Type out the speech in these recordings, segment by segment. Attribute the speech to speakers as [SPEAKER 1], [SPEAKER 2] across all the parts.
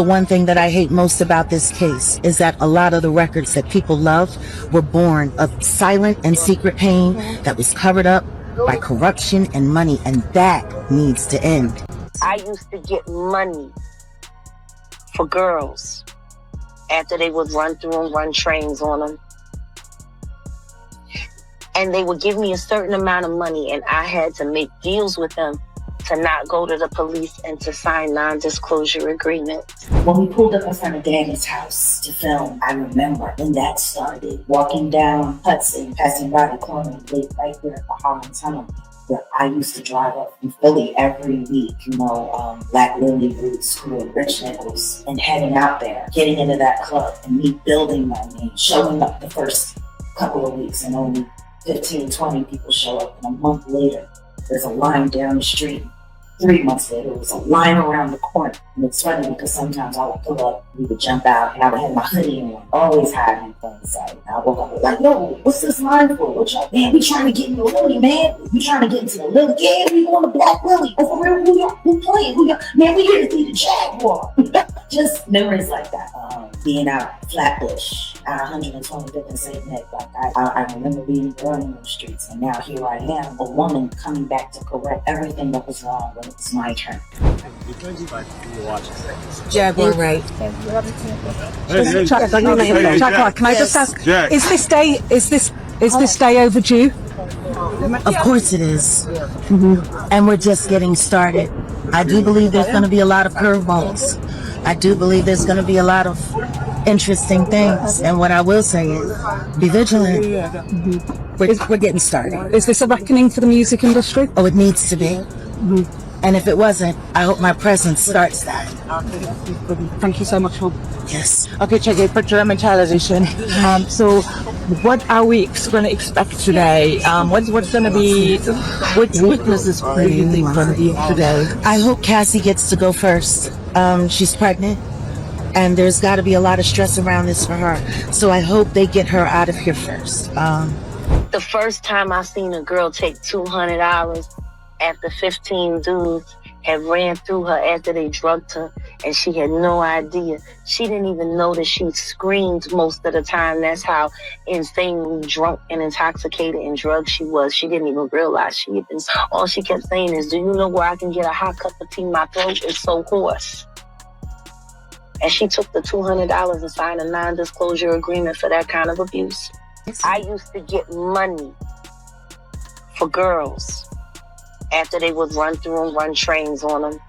[SPEAKER 1] The one thing that I hate most about this case is that a lot of the records that people love were born of silent and secret pain that was covered up by corruption and money, and that needs to end.
[SPEAKER 2] I used to get money for girls after they would run through and run trains on them. And they would give me a certain amount of money, and I had to make deals with them to not go to the police and to sign non-disclosure agreements.
[SPEAKER 3] When we pulled up in front of Danny's house to film, I remember when that started. Walking down Hudson, passing by the corner, right there at the Harlem Tunnel, where I used to drive up from Philly every week, Black Lily Root School in Rich Nichols, and heading out there, getting into that club, and me building my name, showing up the first couple of weeks, and only 15, 20 people show up, and a month later, there's a line down the street. 3 months later, there was a line around the corner. And it's funny because sometimes I would pull up, we would jump out, and I would have my hoodie on, always hiding in plain sight. And I woke up like, yo, what's this line for? What y'all, man, we trying to get into Lily, man. We trying to get into the Lily. Yeah, we going to Black Lily. Oh, for real, who playing? Man, we here to see the Jaguar. Just memories like that. Being out Flatbush, out 125th and St. Nick. Like I remember being running those streets, and now here I am, a woman coming back to correct everything that was wrong when it was my turn.
[SPEAKER 1] Jaguar Wright.
[SPEAKER 4] Jaguar, can I just ask, is this day overdue?
[SPEAKER 1] Of course it is. And we're just getting started. I do believe there's going to be a lot of curveballs. I do believe there's going to be a lot of interesting things. And what I will say is, be vigilant. We're getting started.
[SPEAKER 4] Is this a reckoning for the music industry?
[SPEAKER 1] Oh, it needs to be. And if it wasn't, I hope my presence starts that.
[SPEAKER 4] Thank you so much, Home.
[SPEAKER 1] Yes.
[SPEAKER 5] Okay, check it. Picture mentalization. So, what are we going to expect today? What's going to be? Which witnesses do you think going to be today?
[SPEAKER 1] I hope Cassie gets to go first. She's pregnant, and there's got to be a lot of stress around this for her. So I hope they get her out of here first.
[SPEAKER 2] The first time I seen a girl take $200 after 15 dudes had ran through her after they drugged her, and she had no idea. She didn't even know that she screamed most of the time. That's how insanely drunk and intoxicated and drugged she was. She didn't even realize she had been. All she kept saying is, do you know where I can get a hot cup of tea? My throat is so hoarse. And she took the $200 and signed a non-disclosure agreement for that kind of abuse. I used to get money for girls after they would run through and run trains on them.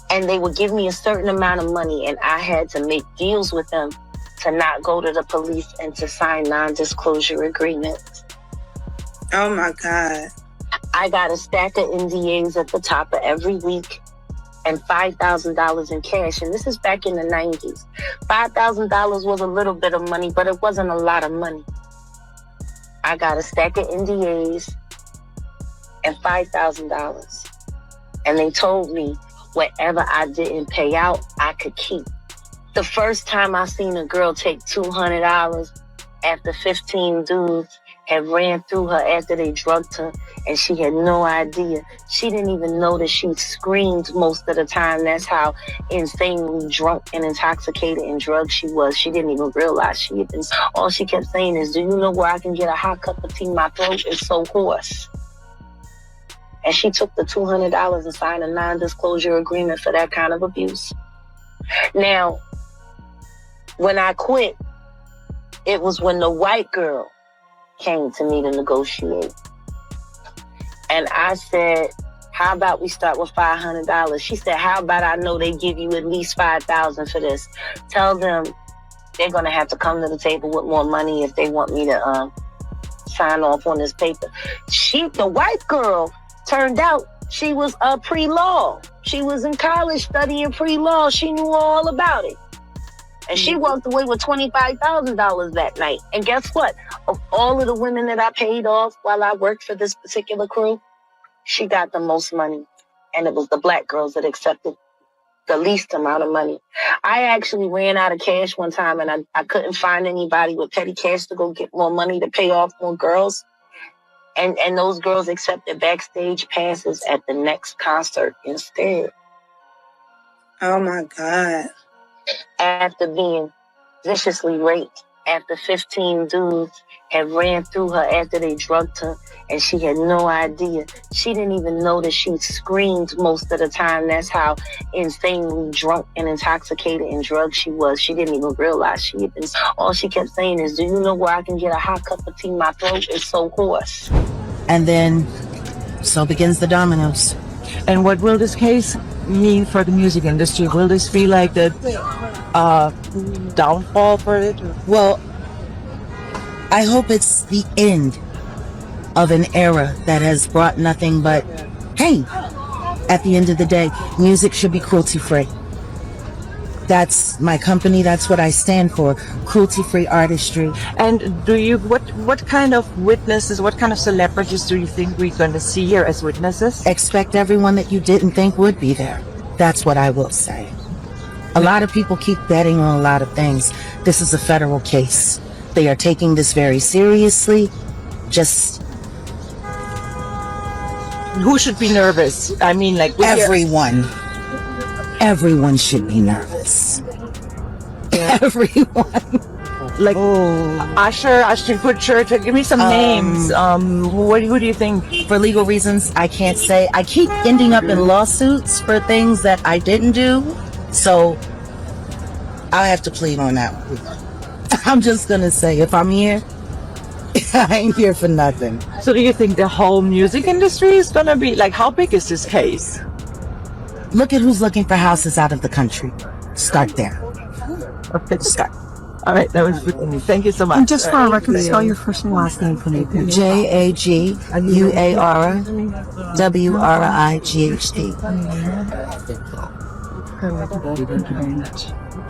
[SPEAKER 2] And they would give me a certain amount of money, and I had to make deals with them to not go to the police and to sign non-disclosure agreements.
[SPEAKER 6] Oh my God.
[SPEAKER 2] I got a stack of NDAs at the top of every week and $5,000 in cash. And this is back in the 90s. $5,000 was a little bit of money, but it wasn't a lot of money. I got a stack of NDAs and $5,000. And they told me whatever I didn't pay out, I could keep. The first time I seen a girl take $200 after 15 dudes had ran through her after they drugged her, and she had no idea. She didn't even know that she screamed most of the time. That's how insanely drunk and intoxicated and drugged she was. She didn't even realize she had been. All she kept saying is, do you know where I can get a hot cup of tea? My throat is so hoarse. And she took the $200 and signed a non-disclosure agreement for that kind of abuse. Now, when I quit, it was when the white girl came to me to negotiate. And I said, how about we start with $500? She said, how about I know they give you at least $5,000 for this? Tell them they're going to have to come to the table with more money if they want me to sign off on this paper. The white girl, turned out she was pre-law. She was in college studying pre-law. She knew all about it. And she walked away with $25,000 that night. And guess what? Of all of the women that I paid off while I worked for this particular crew, she got the most money. And it was the black girls that accepted the least amount of money. I actually ran out of cash one time, and I couldn't find anybody with petty cash to go get more money to pay off more girls. And those girls accepted backstage passes at the next concert instead.
[SPEAKER 6] Oh my God.
[SPEAKER 2] After being viciously raped, after 15 dudes had ran through her after they drugged her, and she had no idea. She didn't even know that she screamed most of the time. That's how insanely drunk and intoxicated and drugged she was. She didn't even realize she had been. All she kept saying is, do you know where I can get a hot cup of tea? My throat is so hoarse.
[SPEAKER 1] And then, so begins the dominoes.
[SPEAKER 5] And what will this case mean for the music industry? Will this be like the downfall for it?
[SPEAKER 1] Well, I hope it's the end of an era that has brought nothing but pain. At the end of the day, music should be cruelty-free. That's my company. That's what I stand for. Cruelty-free artistry.
[SPEAKER 5] And do you, what kind of witnesses, what kind of celebrities do you think we're going to see here as witnesses?
[SPEAKER 1] Expect everyone that you didn't think would be there. That's what I will say. A lot of people keep betting on a lot of things. This is a federal case. They are taking this very seriously. Just
[SPEAKER 5] who should be nervous? I mean, like
[SPEAKER 1] everyone. Everyone should be nervous. Yeah. Everyone.
[SPEAKER 5] Like Usher Kutcher. Give me some names. Who do you think?
[SPEAKER 1] For legal reasons, I can't say. I keep ending up in lawsuits for things that I didn't do, so I'll have to plead on that one. I'm just gonna say, if I'm here, I ain't here for nothing.
[SPEAKER 5] So do you think the whole music industry is gonna be like, how big is this case?
[SPEAKER 1] Look at who's looking for houses out of the country. Start there.
[SPEAKER 5] Okay, start. All right, that was good. Thank you so much.
[SPEAKER 4] And just for our record, spell your first and last name for me.
[SPEAKER 1] Jaguarwright.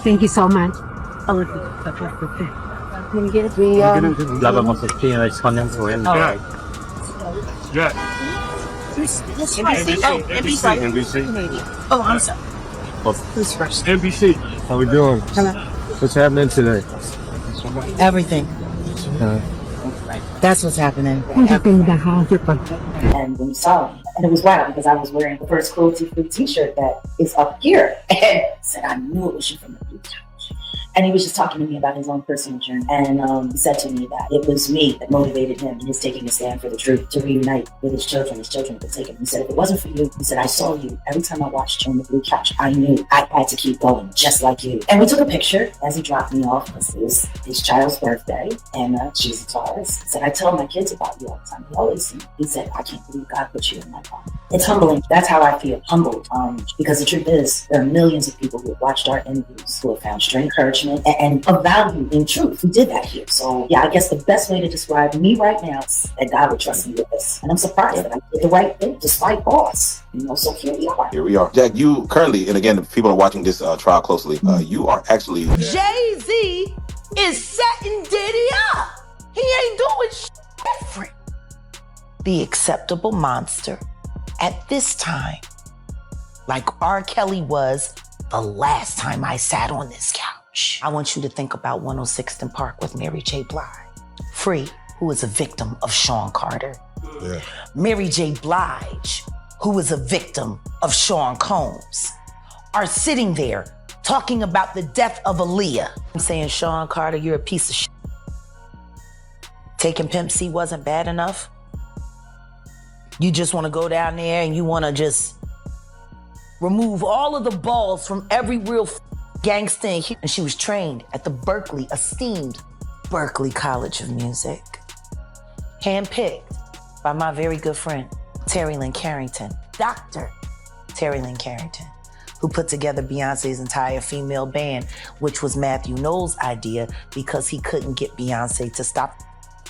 [SPEAKER 4] Thank you so much.
[SPEAKER 1] NBC. Oh, I'm sorry. Who's first?
[SPEAKER 7] NBC. How we doing?
[SPEAKER 1] Hello.
[SPEAKER 7] What's happening today?
[SPEAKER 1] Everything. That's what's happening.
[SPEAKER 3] And when you saw me, and it was wild because I was wearing the first cruelty-free t-shirt that is up here. And said, I knew it was you from the blue couch. And he was just talking to me about his own personal journey. And he said to me that it was me that motivated him in his taking a stand for the truth, to reunite with his children. His children could take him. He said, if it wasn't for you, he said, I saw you. Every time I watched you on the blue couch, I knew I had to keep going, just like you. And we took a picture as he dropped me off. It was his child's birthday, and she's a Taurus. He said, I tell my kids about you all the time. He always, he said, I can't believe God put you in my life. It's humbling. That's how I feel, humbled. Because the truth is, there are millions of people who have watched our interviews who have found strength, encouragement, and of value in truth. We did that here. So yeah, I guess the best way to describe me right now is that God would trust me with this. And I'm surprised that I did the right thing despite odds. So here we are.
[SPEAKER 8] Here we are. Jack, you currently, and again, if people are watching this trial closely, you are actually...
[SPEAKER 1] Jay-Z is setting Diddy up. He ain't doing different. The acceptable monster at this time, like R. Kelly was the last time I sat on this couch. I want you to think about 106th and Park with Mary J. Blige. Free, who is a victim of Sean Carter. Yeah. Mary J. Blige, who is a victim of Sean Combs, are sitting there talking about the death of Aaliyah. I'm saying, Sean Carter, you're a piece of shit. Taking Pimp C wasn't bad enough. You just want to go down there and you want to just remove all of the balls from every real gangster. And she was trained at the esteemed Berkeley College of Music. Handpicked by my very good friend, Terry Lynn Carrington, Dr. Terry Lynn Carrington, who put together Beyonce's entire female band, which was Matthew Knowles' idea because he couldn't get Beyonce to stop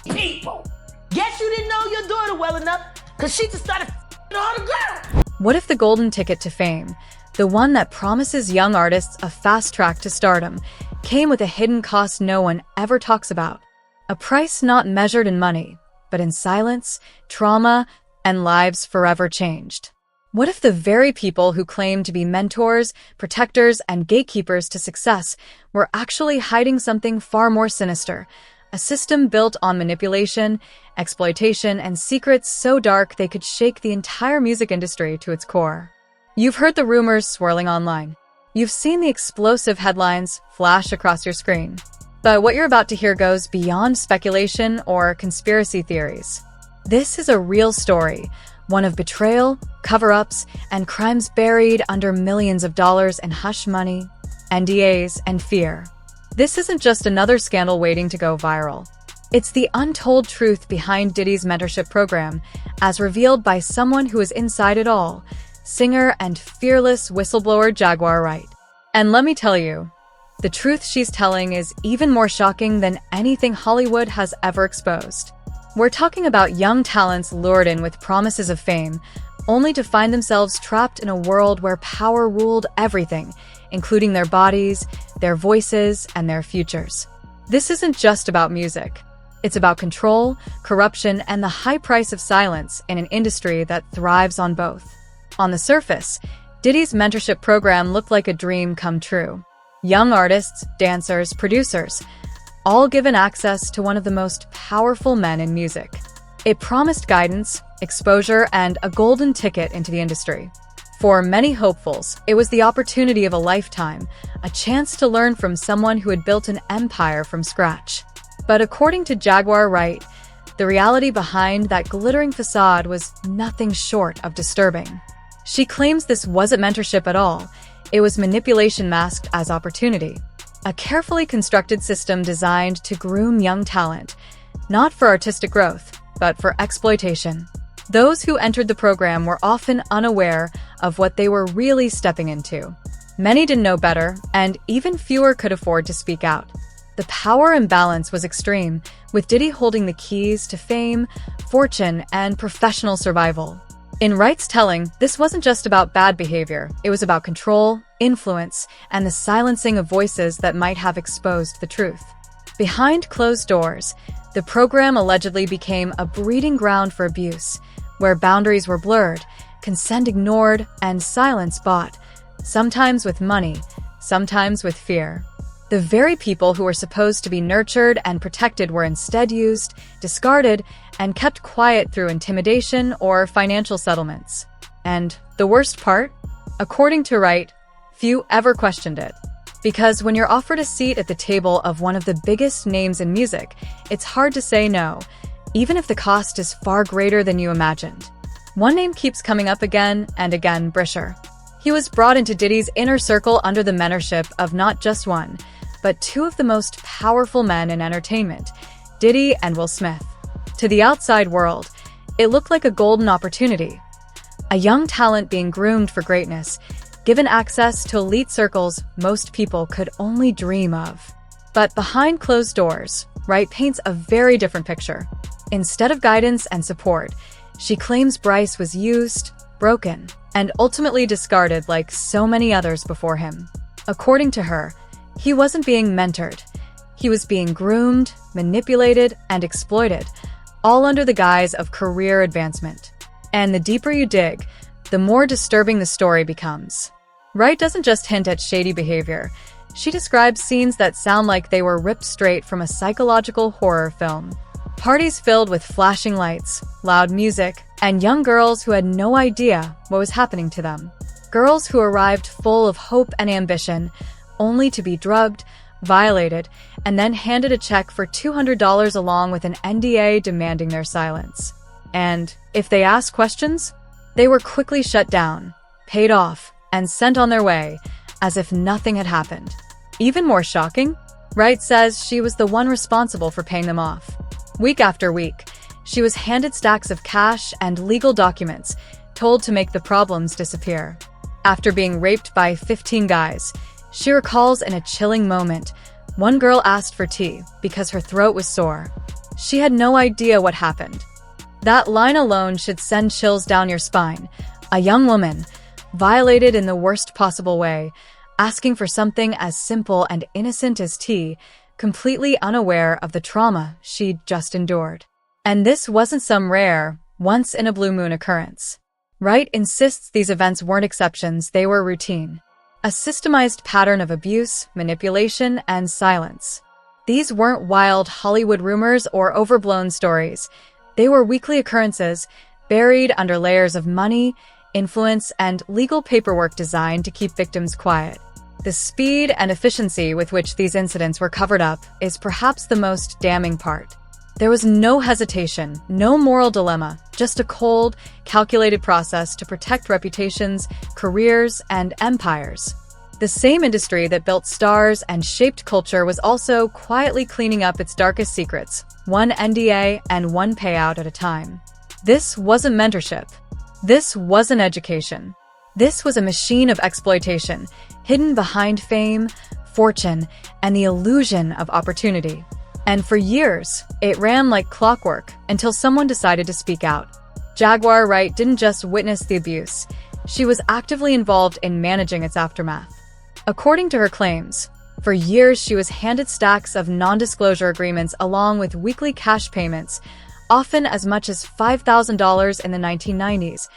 [SPEAKER 1] people. Guess you didn't know your daughter well enough because she just started all the girls.
[SPEAKER 9] What if the golden ticket to fame, the one that promises young artists a fast track to stardom, came with a hidden cost no one ever talks about? A price not measured in money, but in silence, trauma, and lives forever changed. What if the very people who claim to be mentors, protectors, and gatekeepers to success were actually hiding something far more sinister? A system built on manipulation, exploitation, and secrets so dark they could shake the entire music industry to its core. You've heard the rumors swirling online. You've seen the explosive headlines flash across your screen. But what you're about to hear goes beyond speculation or conspiracy theories. This is a real story, one of betrayal, cover-ups, and crimes buried under millions of dollars in hush money, NDAs, and fear. This isn't just another scandal waiting to go viral. It's the untold truth behind Diddy's mentorship program, as revealed by someone who is inside it all, singer and fearless whistleblower Jaguar Wright. And let me tell you, the truth she's telling is even more shocking than anything Hollywood has ever exposed. We're talking about young talents lured in with promises of fame, only to find themselves trapped in a world where power ruled everything, including their bodies, their voices, and their futures. This isn't just about music. It's about control, corruption, and the high price of silence in an industry that thrives on both. On the surface, Diddy's mentorship program looked like a dream come true. Young artists, dancers, producers, all given access to one of the most powerful men in music. It promised guidance, exposure, and a golden ticket into the industry. For many hopefuls, it was the opportunity of a lifetime, a chance to learn from someone who had built an empire from scratch. But according to Jaguar Wright, the reality behind that glittering facade was nothing short of disturbing. She claims this wasn't mentorship at all. It was manipulation masked as opportunity. A carefully constructed system designed to groom young talent, not for artistic growth, but for exploitation. Those who entered the program were often unaware of what they were really stepping into. Many didn't know better, and even fewer could afford to speak out. The power imbalance was extreme, with Diddy holding the keys to fame, fortune, and professional survival. In Wright's telling, this wasn't just about bad behavior. It was about control, influence, and the silencing of voices that might have exposed the truth. Behind closed doors, the program allegedly became a breeding ground for abuse, where boundaries were blurred, consent ignored, and silence bought, sometimes with money, sometimes with fear. The very people who were supposed to be nurtured and protected were instead used, discarded, and kept quiet through intimidation or financial settlements. And the worst part? According to Wright, few ever questioned it. Because when you're offered a seat at the table of one of the biggest names in music, it's hard to say no, even if the cost is far greater than you imagined. One name keeps coming up again and again: Bryshere. He was brought into Diddy's inner circle under the mentorship of not just one, but two of the most powerful men in entertainment, Diddy and Will Smith. To the outside world, it looked like a golden opportunity. A young talent being groomed for greatness, given access to elite circles most people could only dream of. But behind closed doors, Wright paints a very different picture. Instead of guidance and support, she claims Bryce was used, broken, and ultimately discarded like so many others before him. According to her, he wasn't being mentored. He was being groomed, manipulated, and exploited, all under the guise of career advancement. And the deeper you dig, the more disturbing the story becomes. Wright doesn't just hint at shady behavior. She describes scenes that sound like they were ripped straight from a psychological horror film. Parties filled with flashing lights, loud music, and young girls who had no idea what was happening to them. Girls who arrived full of hope and ambition, only to be drugged, violated, and then handed a check for $200 along with an NDA demanding their silence. And if they asked questions, they were quickly shut down, paid off, and sent on their way, as if nothing had happened. Even more shocking, Wright says she was the one responsible for paying them off. Week after week, she was handed stacks of cash and legal documents, told to make the problems disappear. After being raped by 15 guys, she recalls in a chilling moment, one girl asked for tea because her throat was sore. She had no idea what happened. That line alone should send chills down your spine. A young woman, violated in the worst possible way, asking for something as simple and innocent as tea, completely unaware of the trauma she'd just endured. And this wasn't some rare, once-in-a-blue-moon occurrence. Wright insists these events weren't exceptions, they were routine. A systemized pattern of abuse, manipulation, and silence. These weren't wild Hollywood rumors or overblown stories. They were weekly occurrences, buried under layers of money, influence, and legal paperwork designed to keep victims quiet. The speed and efficiency with which these incidents were covered up is perhaps the most damning part. There was no hesitation, no moral dilemma, just a cold, calculated process to protect reputations, careers, and empires. The same industry that built stars and shaped culture was also quietly cleaning up its darkest secrets, one NDA and one payout at a time. This wasn't mentorship. This wasn't education. This was a machine of exploitation, hidden behind fame, fortune, and the illusion of opportunity. And for years, it ran like clockwork until someone decided to speak out. Jaguar Wright didn't just witness the abuse, she was actively involved in managing its aftermath. According to her claims, for years she was handed stacks of non-disclosure agreements along with weekly cash payments, often as much as $5,000 in the 1990s,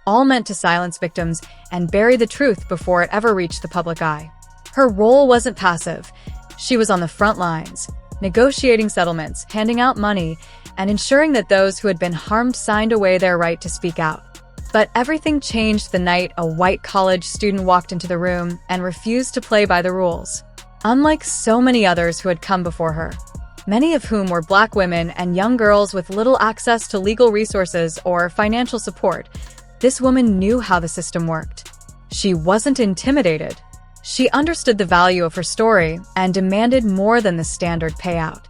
[SPEAKER 9] all meant to silence victims and bury the truth before it ever reached the public eye. Her role wasn't passive. She was on the front lines, negotiating settlements, handing out money, and ensuring that those who had been harmed signed away their right to speak out. But everything changed the night a white college student walked into the room and refused to play by the rules. Unlike so many others who had come before her, many of whom were Black women and young girls with little access to legal resources or financial support, this woman knew how the system worked. She wasn't intimidated. She understood the value of her story and demanded more than the standard payout.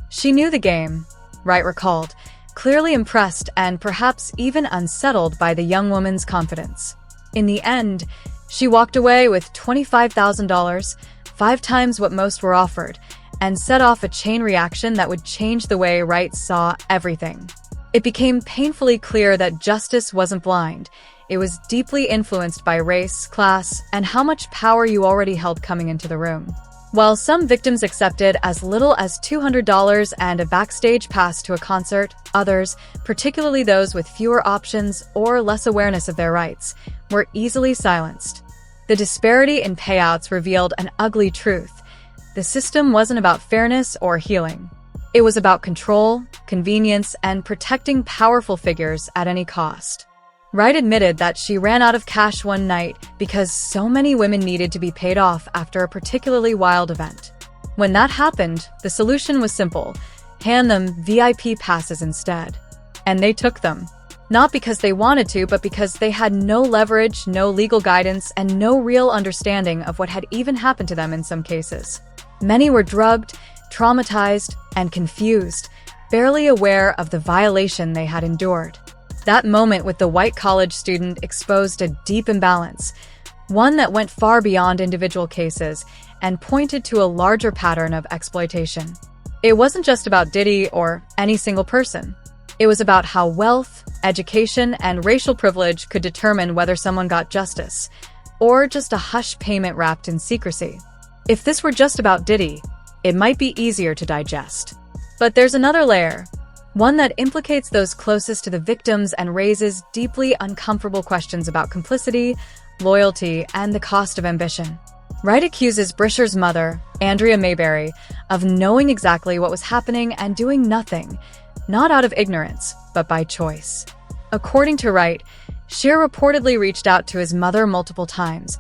[SPEAKER 9] She knew the game, Wright recalled, clearly impressed and perhaps even unsettled by the young woman's confidence. In the end, she walked away with $25,000, 5 times what most were offered, and set off a chain reaction that would change the way Wright saw everything. It became painfully clear that justice wasn't blind. It was deeply influenced by race, class, and how much power you already held coming into the room. While some victims accepted as little as $200 and a backstage pass to a concert, others, particularly those with fewer options or less awareness of their rights, were easily silenced. The disparity in payouts revealed an ugly truth. The system wasn't about fairness or healing. It was about control, convenience, and protecting powerful figures at any cost. Wright admitted that she ran out of cash one night because so many women needed to be paid off after a particularly wild event. When that happened, the solution was simple: hand them VIP passes instead. And they took them. Not because they wanted to, but because they had no leverage, no legal guidance, and no real understanding of what had even happened to them in some cases. Many were drugged, traumatized, and confused, barely aware of the violation they had endured. That moment with the white college student exposed a deep imbalance, one that went far beyond individual cases and pointed to a larger pattern of exploitation. It wasn't just about Diddy or any single person. It was about how wealth, education, and racial privilege could determine whether someone got justice, or just a hush payment wrapped in secrecy. If this were just about Diddy, it might be easier to digest. But there's another layer, one that implicates those closest to the victims and raises deeply uncomfortable questions about complicity, loyalty, and the cost of ambition. Wright accuses Bryshere's mother, Andrea Mayberry, of knowing exactly what was happening and doing nothing, not out of ignorance, but by choice. According to Wright, Shear reportedly reached out to his mother multiple times,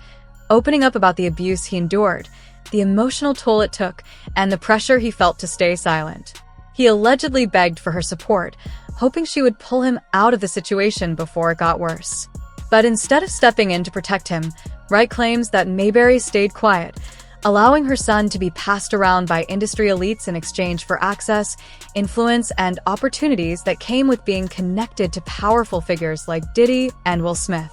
[SPEAKER 9] opening up about the abuse he endured, the emotional toll it took, and the pressure he felt to stay silent. He allegedly begged for her support, hoping she would pull him out of the situation before it got worse. But instead of stepping in to protect him, Wright claims that Mayberry stayed quiet, allowing her son to be passed around by industry elites in exchange for access, influence, and opportunities that came with being connected to powerful figures like Diddy and Will Smith.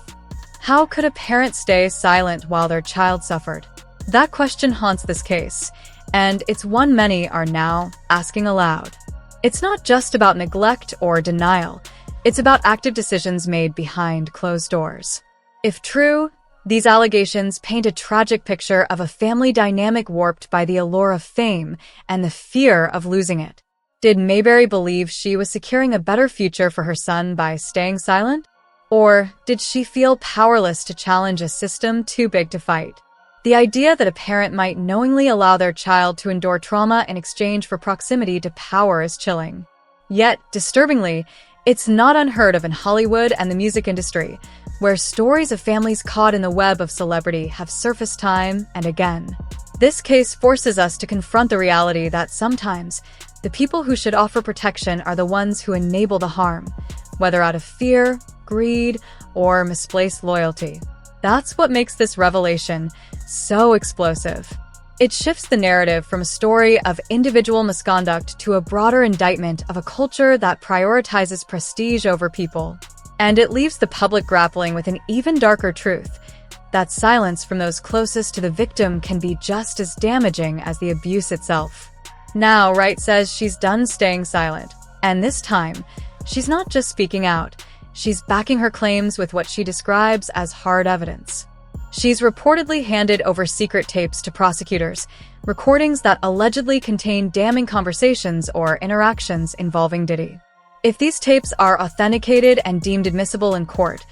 [SPEAKER 9] How could a parent stay silent while their child suffered? That question haunts this case, and it's one many are now asking aloud. It's not just about neglect or denial. It's about active decisions made behind closed doors. If true, these allegations paint a tragic picture of a family dynamic warped by the allure of fame and the fear of losing it. Did Mayberry believe she was securing a better future for her son by staying silent? Or did she feel powerless to challenge a system too big to fight? The idea that a parent might knowingly allow their child to endure trauma in exchange for proximity to power is chilling. Yet, disturbingly, it's not unheard of in Hollywood and the music industry, where stories of families caught in the web of celebrity have surfaced time and again. This case forces us to confront the reality that sometimes the people who should offer protection are the ones who enable the harm, whether out of fear, greed, or misplaced loyalty. That's what makes this revelation so explosive. It shifts the narrative from a story of individual misconduct to a broader indictment of a culture that prioritizes prestige over people. And it leaves the public grappling with an even darker truth, that silence from those closest to the victim can be just as damaging as the abuse itself. Now, Wright says she's done staying silent, and this time, she's not just speaking out, she's backing her claims with what she describes as hard evidence. She's reportedly handed over secret tapes to prosecutors, recordings that allegedly contain damning conversations or interactions involving Diddy. If these tapes are authenticated and deemed admissible in court,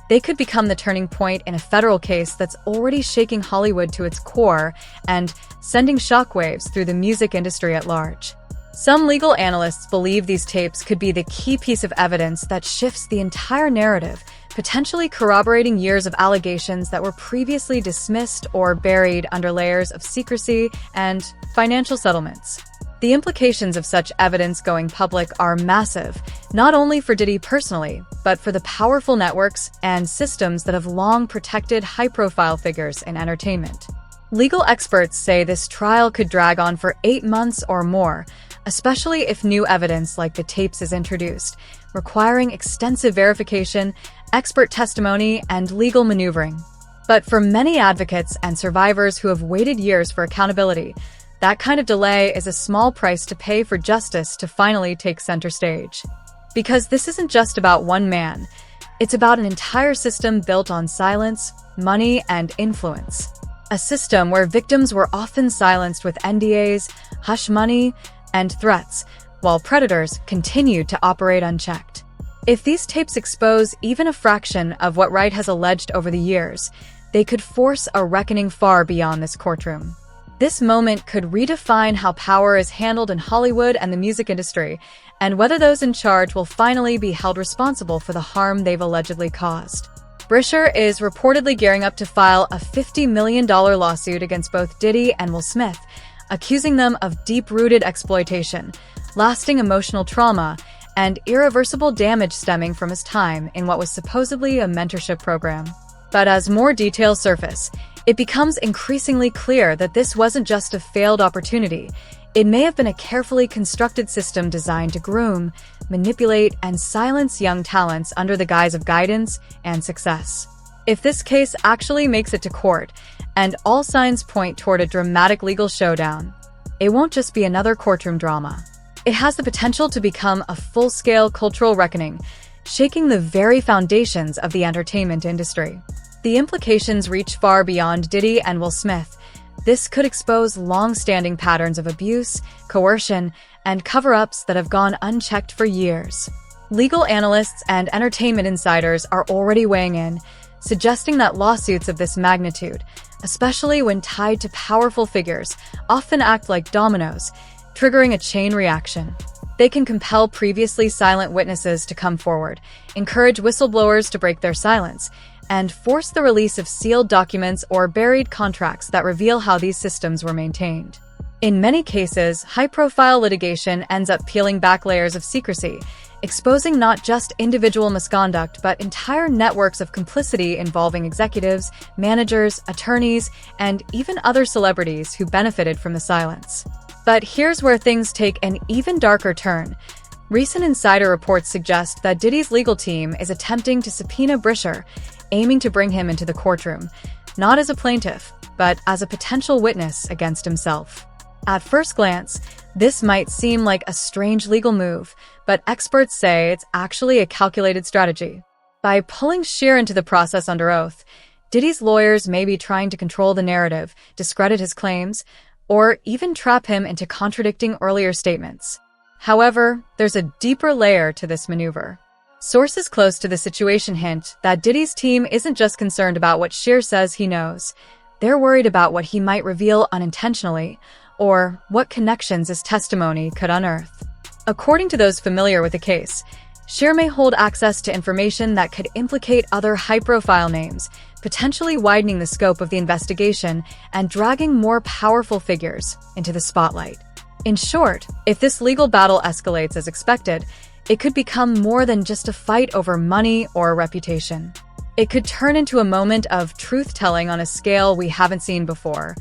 [SPEAKER 9] they could become the turning point in a federal case that's already shaking Hollywood to its core and sending shockwaves through the music industry at large. Some legal analysts believe these tapes could be the key piece of evidence that shifts the entire narrative, potentially corroborating years of allegations that were previously dismissed or buried under layers of secrecy and financial settlements. The implications of such evidence going public are massive, not only for Diddy personally, but for the powerful networks and systems that have long protected high-profile figures in entertainment. Legal experts say this trial could drag on for 8 months or more, especially if new evidence like the tapes is introduced, requiring extensive verification, expert testimony, and legal maneuvering. But for many advocates and survivors who have waited years for accountability, that kind of delay is a small price to pay for justice to finally take center stage. Because this isn't just about one man, it's about an entire system built on silence, money, and influence. A system where victims were often silenced with NDAs, hush money, and threats, while predators continued to operate unchecked. If these tapes expose even a fraction of what Wright has alleged over the years, they could force a reckoning far beyond this courtroom. This moment could redefine how power is handled in Hollywood and the music industry, and whether those in charge will finally be held responsible for the harm they've allegedly caused. Bryshere is reportedly gearing up to file a $50 million lawsuit against both Diddy and Will Smith, accusing them of deep-rooted exploitation, lasting emotional trauma, and irreversible damage stemming from his time in what was supposedly a mentorship program. But as more details surface, it becomes increasingly clear that this wasn't just a failed opportunity. It may have been a carefully constructed system designed to groom, manipulate, and silence young talents under the guise of guidance and success. If this case actually makes it to court, and all signs point toward a dramatic legal showdown, it won't just be another courtroom drama. It has the potential to become a full-scale cultural reckoning, shaking the very foundations of the entertainment industry. The implications reach far beyond Diddy and Will Smith. This could expose long-standing patterns of abuse, coercion, and cover-ups that have gone unchecked for years. Legal analysts and entertainment insiders are already weighing in, suggesting that lawsuits of this magnitude, especially when tied to powerful figures, often act like dominoes, triggering a chain reaction. They can compel previously silent witnesses to come forward, encourage whistleblowers to break their silence, and force the release of sealed documents or buried contracts that reveal how these systems were maintained. In many cases, high-profile litigation ends up peeling back layers of secrecy, exposing not just individual misconduct but entire networks of complicity involving executives, managers, attorneys, and even other celebrities who benefited from the silence. But here's where things take an even darker turn. Recent insider reports suggest that Diddy's legal team is attempting to subpoena Bryshere, aiming to bring him into the courtroom, not as a plaintiff, but as a potential witness against himself. At first glance, this might seem like a strange legal move, but experts say it's actually a calculated strategy. By pulling Shear into the process under oath, Diddy's lawyers may be trying to control the narrative, discredit his claims, or even trap him into contradicting earlier statements. However, there's a deeper layer to this maneuver. Sources close to the situation hint that Diddy's team isn't just concerned about what Shear says he knows. They're worried about what he might reveal unintentionally, or what connections his testimony could unearth. According to those familiar with the case, Shear may hold access to information that could implicate other high-profile names, potentially widening the scope of the investigation and dragging more powerful figures into the spotlight. In short, if this legal battle escalates as expected, it could become more than just a fight over money or reputation. It could turn into a moment of truth-telling on a scale we haven't seen before,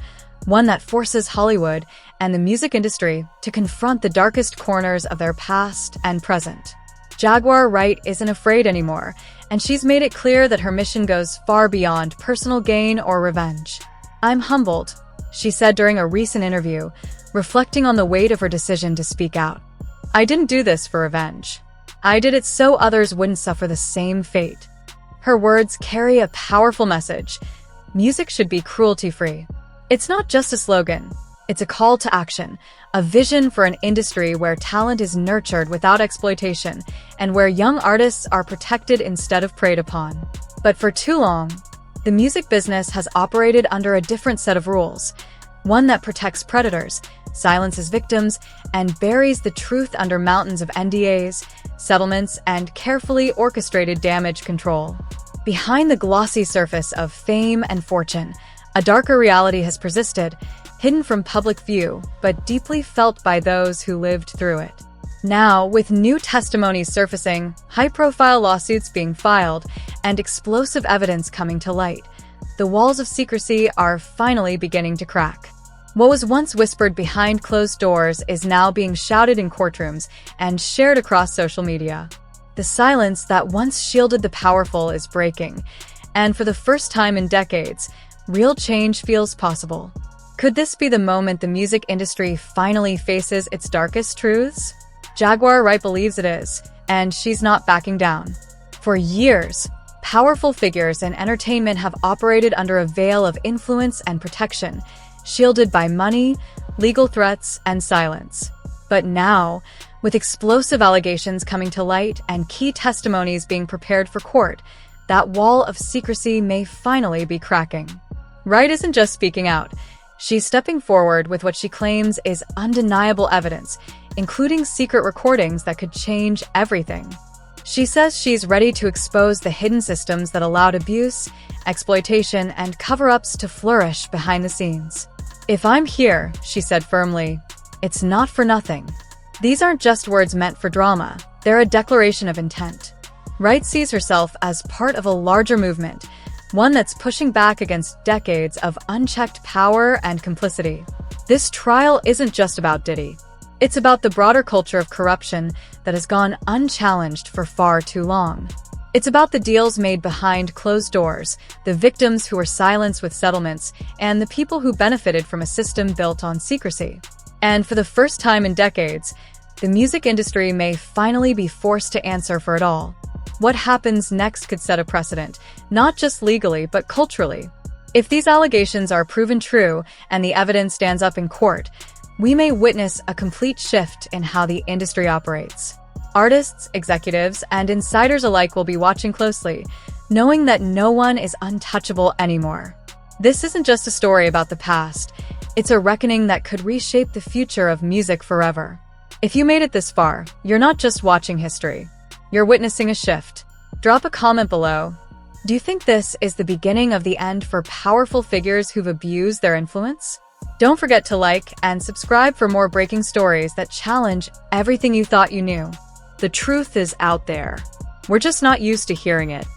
[SPEAKER 9] one that forces Hollywood and the music industry to confront the darkest corners of their past and present. Jaguar Wright isn't afraid anymore, and she's made it clear that her mission goes far beyond personal gain or revenge. "I'm humbled," she said during a recent interview, reflecting on the weight of her decision to speak out. "I didn't do this for revenge. I did it so others wouldn't suffer the same fate." Her words carry a powerful message. Music should be cruelty-free. It's not just a slogan. It's a call to action, a vision for an industry where talent is nurtured without exploitation and where young artists are protected instead of preyed upon. But for too long, the music business has operated under a different set of rules, one that protects predators, silences victims, and buries the truth under mountains of NDAs, settlements, and carefully orchestrated damage control. Behind the glossy surface of fame and fortune, a darker reality has persisted, hidden from public view, but deeply felt by those who lived through it. Now, with new testimonies surfacing, high-profile lawsuits being filed, and explosive evidence coming to light, the walls of secrecy are finally beginning to crack. What was once whispered behind closed doors is now being shouted in courtrooms and shared across social media. The silence that once shielded the powerful is breaking, and for the first time in decades, real change feels possible. Could this be the moment the music industry finally faces its darkest truths? Jaguar Wright believes it is, and she's not backing down. For years, powerful figures in entertainment have operated under a veil of influence and protection, shielded by money, legal threats, and silence. But now, with explosive allegations coming to light and key testimonies being prepared for court, that wall of secrecy may finally be cracking. Wright isn't just speaking out. She's stepping forward with what she claims is undeniable evidence, including secret recordings that could change everything. She says she's ready to expose the hidden systems that allowed abuse, exploitation, and cover-ups to flourish behind the scenes. "If I'm here," she said firmly, "it's not for nothing." These aren't just words meant for drama, they're a declaration of intent. Wright sees herself as part of a larger movement, one that's pushing back against decades of unchecked power and complicity. This trial isn't just about Diddy. It's about the broader culture of corruption that has gone unchallenged for far too long. It's about the deals made behind closed doors, the victims who were silenced with settlements, and the people who benefited from a system built on secrecy. And for the first time in decades, the music industry may finally be forced to answer for it all. What happens next could set a precedent, not just legally, but culturally. If these allegations are proven true and the evidence stands up in court, we may witness a complete shift in how the industry operates. Artists, executives, and insiders alike will be watching closely, knowing that no one is untouchable anymore. This isn't just a story about the past. It's a reckoning that could reshape the future of music forever. If you made it this far, you're not just watching history. You're witnessing a shift. Drop a comment below. Do you think this is the beginning of the end for powerful figures who've abused their influence? Don't forget to like and subscribe for more breaking stories that challenge everything you thought you knew. The truth is out there. We're just not used to hearing it.